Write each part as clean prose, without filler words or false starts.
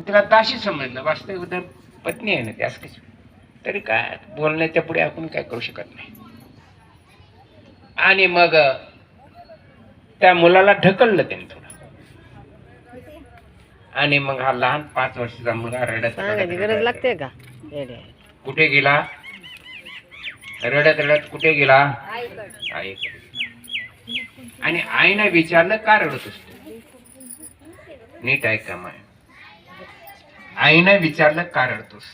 तिला दाशी समजलं, वास्तविक तर पत्नी आहे ना त्यास कशी, तरी काय बोलण्याच्या पुढे आपण काय करू शकत नाही. आणि मग त्या मुलाला ढकललं त्यांनी थोडं, आणि मग हा लहान 5 वर्षाचा मुलगा रडत गरज लागते का? कुठे गेला? रडत रडत कुठे गेला? आईकडे. आणि आईने विचारलं का रडत असतो? नीट ऐका माय, आईने विचारलं का रडतोस?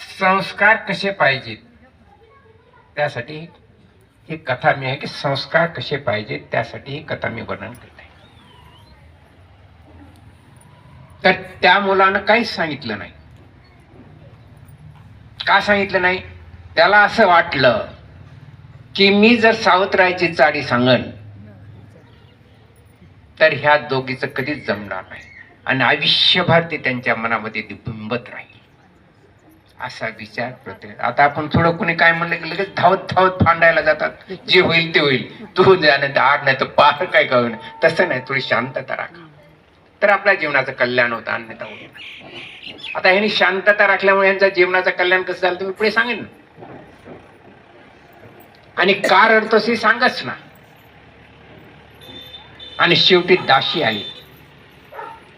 संस्कार कसे पाहिजेत त्यासाठी ही कथा मी आहे की संस्कार कसे पाहिजेत त्यासाठी ही कथा मी वर्णन करते. तर त्या मुलानं काहीच सांगितलं नाही. का सांगितलं नाही? त्याला असं वाटलं की मी जर सावत्रायची चाडी सांगन तर ह्या दोघीचं कधीच जमणार नाही आणि आयुष्यभर ते त्यांच्या मनामध्ये बिंबत राहील, असा विचार प्रत्येक. आता आपण थोडं कुणी काय म्हणलं की लगेच धावत धावत फांडायला जातात, जे होईल ते होईल, तू जाणं आड नाही तर पार काय कळून. तसं नाही, थोडी शांतता राखा तर आपल्या जीवनाचं कल्याण होतं, अन्यथा होईल. आता ह्यांनी शांतता राखल्यामुळे यांच्या जीवनाचं कल्याण कसं झालं तुम्ही पुढे सांगेन ना. आणि का रडतोस हे सांगच ना. आणि शेवटी दाशी आली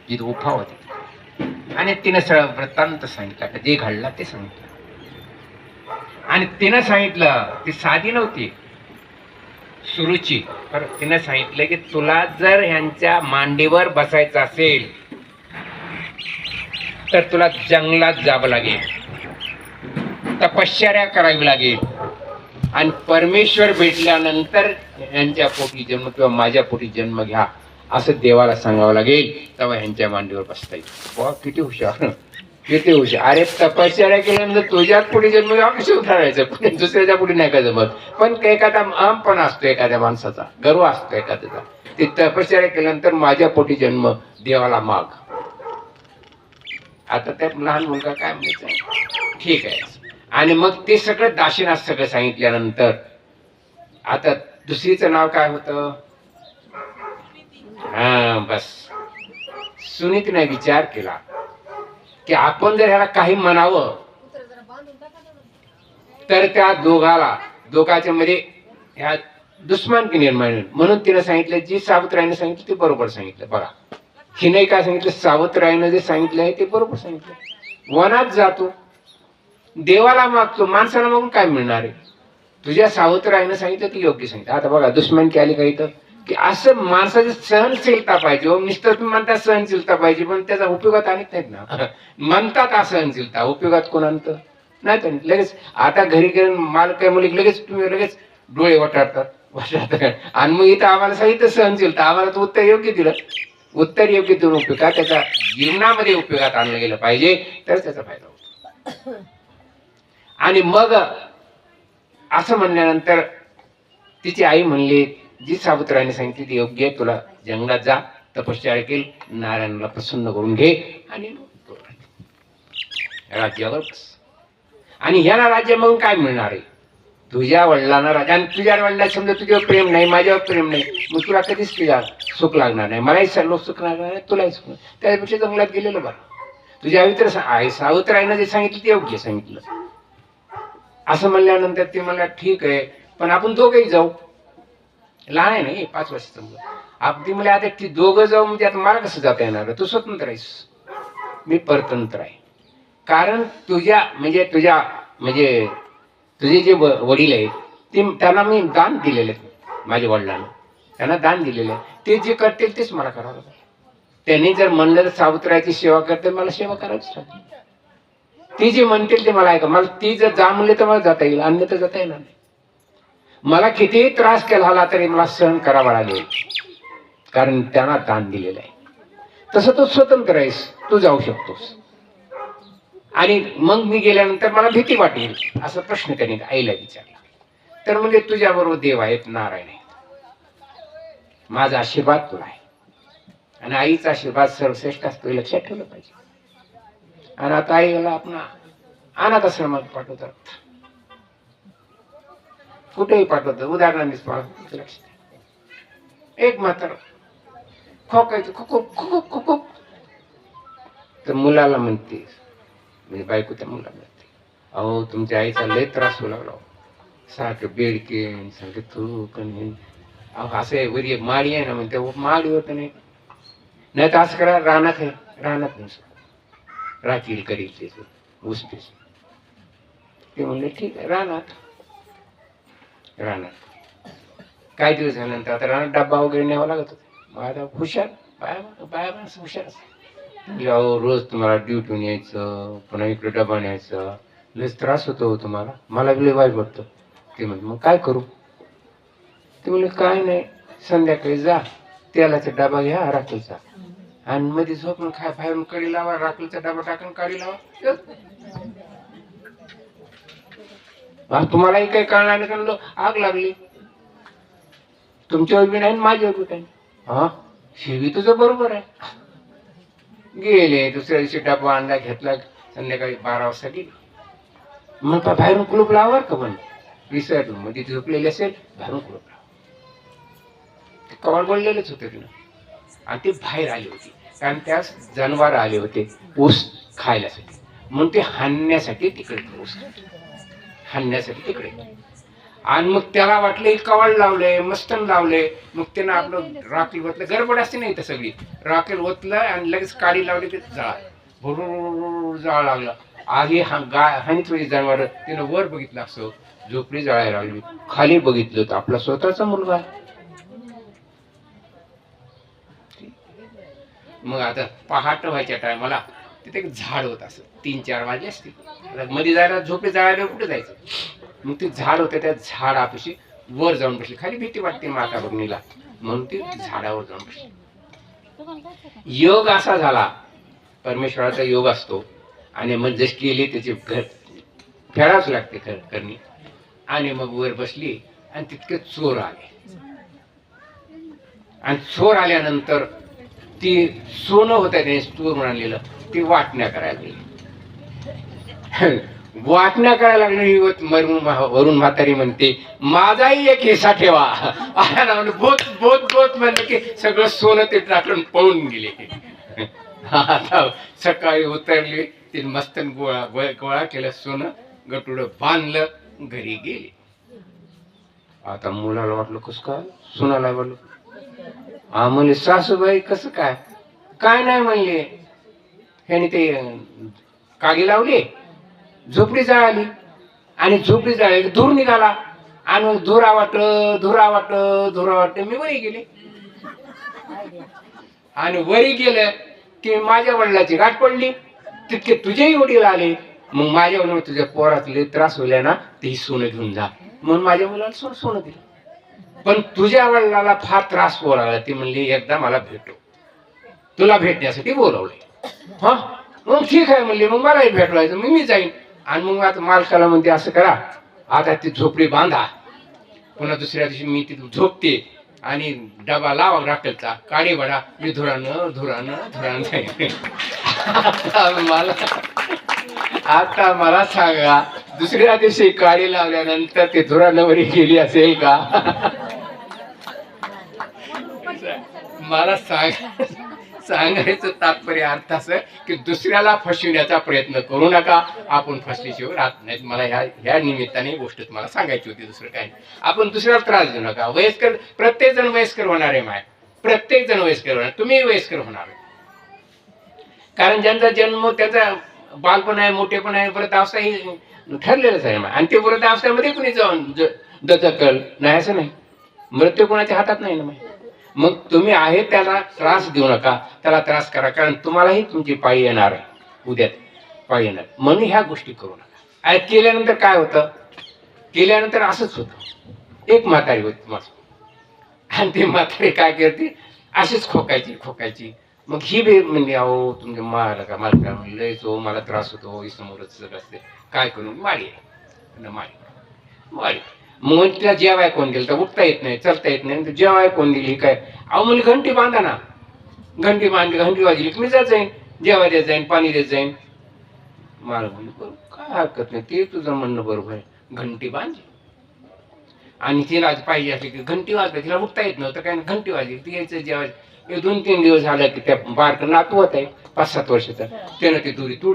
जी उभा होती आणि तिनं सगळं वृत्तांत सांगितलं, जे घडला ते सांगितलं. आणि तिनं सांगितलं, ती साधी नव्हती, सुरुची. तर तिनं सांगितलं की तुला जर ह्यांच्या मांडीवर बसायचं असेल तर तुला जंगलात जावं लागेल, तपश्चर्या करावी लागेल आणि परमेश्वर भेटल्यानंतर यांच्या पोटी जन्म किंवा माझ्या पोटी जन्म घ्या असं देवाला सांगावं लागेल, तेव्हा ह्यांच्या मांडीवर बसता येईल. वा किती हुशार, किती हुशार. अरे तपश्चर्या केल्यानंतर तुझ्याच पुढे जन्म घ्या कसं ठरायचं, पण दुसऱ्याच्या पुढे नाही का जमत. पण एखादा अहमपणा असतो एखाद्या माणसाचा, गर्व असतो एखाद्याचा. ते तपश्चर्या केल्यानंतर माझ्या पोटी जन्म देवाला माग. आता त्या लहान मुलगा काय म्हणायचं, ठीक आहे. आणि मग ते सगळं दाशीनाथ सगळं सांगितल्यानंतर आता दुसरीचं नाव काय होतं? हा बस, सुनीतीने विचार केला की आपण जर ह्याला काही म्हणावं तर त्या दोघाच्या मध्ये ह्या दुश्मनकी निर्माण होईल. म्हणून तिने सांगितलं, जी सावित्रीने सांगितलं ते बरोबर सांगितलं. बघा हिने काय सांगितलं, सावित्रीने जे सांगितलं आहे ते बरोबर सांगितलं. वनात जातो, देवाला मागतो, माणसाला मागून काय मिळणार आहे? तुझ्या सावित्रीने सांगितलं ते योग्य सांगितलं. आता बघा दुश्मन की आली काही तर की असं माणसाची सहनशीलता पाहिजे. नुसतं तुम्ही म्हणता सहनशीलता पाहिजे, पण त्याचा उपयोगात आणत नाहीत ना. म्हणतात असहनशीलता, उपयोगात कोण आणतं नाही. तर लगेच आता घरी गेलं माल काय मुली लगेच तुम्ही लगेच डोळे वटारतात आणि मग इथं आम्हाला सांगितलं सहनशीलता, आम्हाला तर उत्तर योग्य दिलं. उत्तर योग्य देऊन उपयोग का त्याचा जीवनामध्ये उपयोगात आणलं गेलं पाहिजे, तर त्याचा फायदा होतो. आणि मग असं म्हणल्यानंतर तिची आई म्हणली, जी सावित्रीने सांगितली ती योग्य आहे, तुला जंगलात जा, तपश्चर्या केल, नारायणाला प्रसन्न करून घे आणि राज्यावर बस. आणि ह्याला राज्य मग काय मिळणार आहे? तुझ्या वडिलांना राजा, आणि तुझ्या वडिला समजा तुझ्यावर प्रेम नाही, माझ्यावर प्रेम नाही, मग तुला कधीच तुझ्या सुख लागणार नाही, मलाही सर्व सुख लागणार नाही, तुलाही सुख. त्यापेक्षा जंगलात गेलेलं बरं. तुझ्या आई तर सावित्रीने जे सांगितलं ते योग्य सांगितलं. असं म्हणल्यानंतर ते म्हणला ठीक आहे, पण आपण दोघेही जाऊ. लहान आहे ना 5 वर्षाचं मुलं. अगदी मला आता ती दोघं जाऊ म्हणजे आता मला कसं जाता येणार? तू स्वतंत्र आहेस, मी परतंत्र आहे. कारण तुझे जे वडील आहेत ते त्यांना मी दान दिलेले आहेत. माझ्या वडिलांना त्यांना दान दिलेलं आहे, ते जे करतील तेच मला करावं लागेल. त्यांनी जर म्हणलं तर सावित्रीची सेवा करते, मला सेवा करावीच लागेल. ती जे म्हणतील ते मला ऐका. मला ती जर जा म्हणले तर मला जाता येईल, अन्यथा जाता येणार नाही. मला कितीही त्रास केला तरी मला सहन करावा लागेल, कारण त्यांना दान दिलेलं आहे. तसं तू स्वतंत्र आहेस, तू जाऊ शकतोस. आणि मग मी गेल्यानंतर मला भीती वाटेल, असा प्रश्न त्याने आईला विचारला. तर म्हणजे तुझ्या बरोबर देव आहेत, नारायण आहेत, माझा आशीर्वाद तुला आहे. आणि आईचा आशीर्वाद सर्वश्रेष्ठ असतो, हे लक्षात ठेवलं पाहिजे. आणि आता आईला आपण अनाथ आश्रमात पाठवतात, कुठेही पाठवतात. उदाहरणार्थ एक म्हातार खोकायचं, खूप खूप खूप खूप, तर मुलाला म्हणते, म्हणजे बायको त्या मुलाला म्हणते, अहो तुमच्या आईचा लय त्रास होऊ लागला, सारखं बेडके सारखं तू कणी, अहो असं आहे वरी माळी आहे ना म्हणते, माळी होत नाही, नाही तर असं करा रानात आहे, रानात नाही राखील करील ते ऊसपीस. ते म्हणले ठीक आहे रानात. रानात काही दिवस झाल्यानंतर आता रानात डब्बा वगैरे न्यावा लागत होते. मग आता हुशार बाया बाया माणसं हुशार असते, अहो रोज तुम्हाला ड्युटीहून यायचं, पुन्हा इकडे डबा न्यायचं, लयच त्रास होतो हो तुम्हाला, मला बी लय वाईट वाटतं. ते म्हणते मग काय करू? ते म्हणले काय नाही, संध्याकाळी जा तेलाचा डबा घ्या राखेलचा, आणि मध्ये झोपून खाय, बाहेरून कडी लावा, राखेलचा डबा टाकून कडी लावा. तुम्हालाही काही कळणार नाही, कारण आग लागली तुमच्यावर बी नाही माझ्यावर बी काही. हा शिवी तुझं बरोबर आहे. गेले दुसऱ्या दिवशी डबा अंडा घेतला, संध्याकाळी 12 वाजता गेली. मग बाहेरून कुलूप लावा का, पण रिसॉर्ट मध्ये झोपलेले असेल, बाहेरून कुलूप लावा. कवाड बोललेलेच होते तिनं, आणि ते बाहेर आले होते, कारण त्या जनावर आले होते ऊस खायल्यासाठी, म्हणून ते हाणण्यासाठी तिकडे ऊस हाणण्यासाठी तिकडे. आणि मग त्याला वाटलं कवाड लावले, मस्तन लावले, मग त्यानं आपलं राखेल ओतलं, गडबड असते नाही तर सगळी राखेल ओतलं आणि लगेच काडी लावली, ते जाळ भरून जाळ लागला. आधी गाय हानीच वेळी जनावर, त्यानं वर बघितलं असं झोपडी जाळायला लागली, खाली बघितलं तर आपला स्वतःचा मुलगा. मग आता पहाट व्हायच्या टायमाला तिथे एक झाड होत असं, 3-4 वाजले असतील, मध्ये जायला झोपे जायला कुठे जायचं. मग ते झाड होतं, त्या झाडापाशी वर जाऊन बसली, खाली भीती वाटते माता बघणीला, म्हणून ती झाडावर जाऊन बसली. योग असा झाला, परमेश्वराचा योग असतो, आणि मग जशी केली त्याची घर फेडावच लागते करणी. आणि मग वर बसली, आणि तितके चोर आले, आणि चोर आल्यानंतर ती सोनं होतं त्याने चोरून आणलेलं, ती वाटण्या करायला लागली. वाटण्या करायला लागली, वरून म्हातारी म्हणते माझाही एक हिस्सा ठेवा. बोत बोत बोत म्हणलं की सगळं सोनं ते टाकून पळून गेले. आता सकाळी उतरले, ते मस्त गोळा केलं सोनं, गटुड बांधलं, घरी गेले. आता मुलाला वाटलं कसं काय, सुनाला वाटलं, हा म्हणले सासूबाई कसं काय, काय नाही म्हणले, ह्याने ते कागी लावली, झोपडी जाळली, आणि झोपडी जाळली धूर निघाला, आणि धुरा वाटलं मी वरी गेले. आणि वरी गेलं की माझ्या वडिलाची गाठ पडली, तितके तुझेही वडील आले. मग माझ्या वडिलांना तुझ्या पोरातले त्रास होल्या ना, ते सोनं घेऊन जा, म्हणून माझ्या मुलाला सोनं दिलं. पण तुझ्या वडिलाला फार त्रास होऊ लागला, ती म्हणली एकदा मला भेटो, तुला भेटण्यासाठी बोलवले. हा मग ठीक आहे म्हणले, मग मलाही भेटवायचं, मग मी जाईन. आणि मग आता मालकाला म्हणते असं करा, आता ती झोपडी बांधा, पुन्हा दुसऱ्या दिवशी मी तिथं झोपते, आणि डबा लावा राखेलचा, काडी बडा, मी धुरानं जाईन. आता मला सांगा, दुसऱ्या दिवशी काडी लावल्यानंतर ते धुरानवरी गेली असेल का? मला सांगायचं तात्पर्य अर्थ असं की दुसऱ्याला फसविण्याचा प्रयत्न करू नका, आपण फसल्याशिवाय राहत नाहीत. मला ह्या निमित्ताने गोष्ट तुम्हाला सांगायची होती, दुसरं काही नाही. आपण दुसऱ्याला त्रास देऊ नका. वयस्कर प्रत्येक जण वयस्कर होणार आहे, माय प्रत्येक जण वयस्कर होणार, तुम्ही वयस्कर होणार. कारण ज्यांचा जन्म, त्याचा बालपण आहे, मोठेपण आहे, वृद्धावस्था ही ठरलेलंच आहे. आणि ते वृद्धावस्थेमध्ये कुणी जाऊन दचकल नाही असं नाही, मृत्यू कोणाच्या हातात नाही ना. मग तुम्ही आहे त्याला त्रास देऊ नका, त्याला त्रास करा, कारण तुम्हालाही तुमची पाळी येणार आहे, उद्या पाळी येणार, म्हणून ह्या गोष्टी करू नका. आणि केल्यानंतर काय होतं, केल्यानंतर असंच होतं. एक म्हातारी होती मस्त, आणि ती म्हातारी काय करते, अशीच खोकायची. मग ही बी म्हणजे अहो तुमच्या मालका म्हणलं जो मला त्रास होतो, समोरच असते, काय करू, माळी मग तिला जेवाय कोण दिलं, तर उठता येत नाही, चलता येत नाही, जेवाय कोण दिली काय, अहो म्हणजे घंटी बांधा ना, घंटी बांधली, घंटी वाजली की मी जात जाईन, जेवाय देत जाईन, पाणी देत जाईन. मला म्हणलं काय हरकत नाही, ते तुझं म्हणणं बरोबर आहे, घंटी बांधली. आणि तिला पाहिजे असली की घंटी वाजली, तिला उठता येत नव्हतं काय, घंटी वाजली, ती यायचं जेवाय, हे 2-3 दिवस झालं की त्या बारकं नातू होत आहे 5-7 वर्षाचा त्यानं ती दोरी तोडली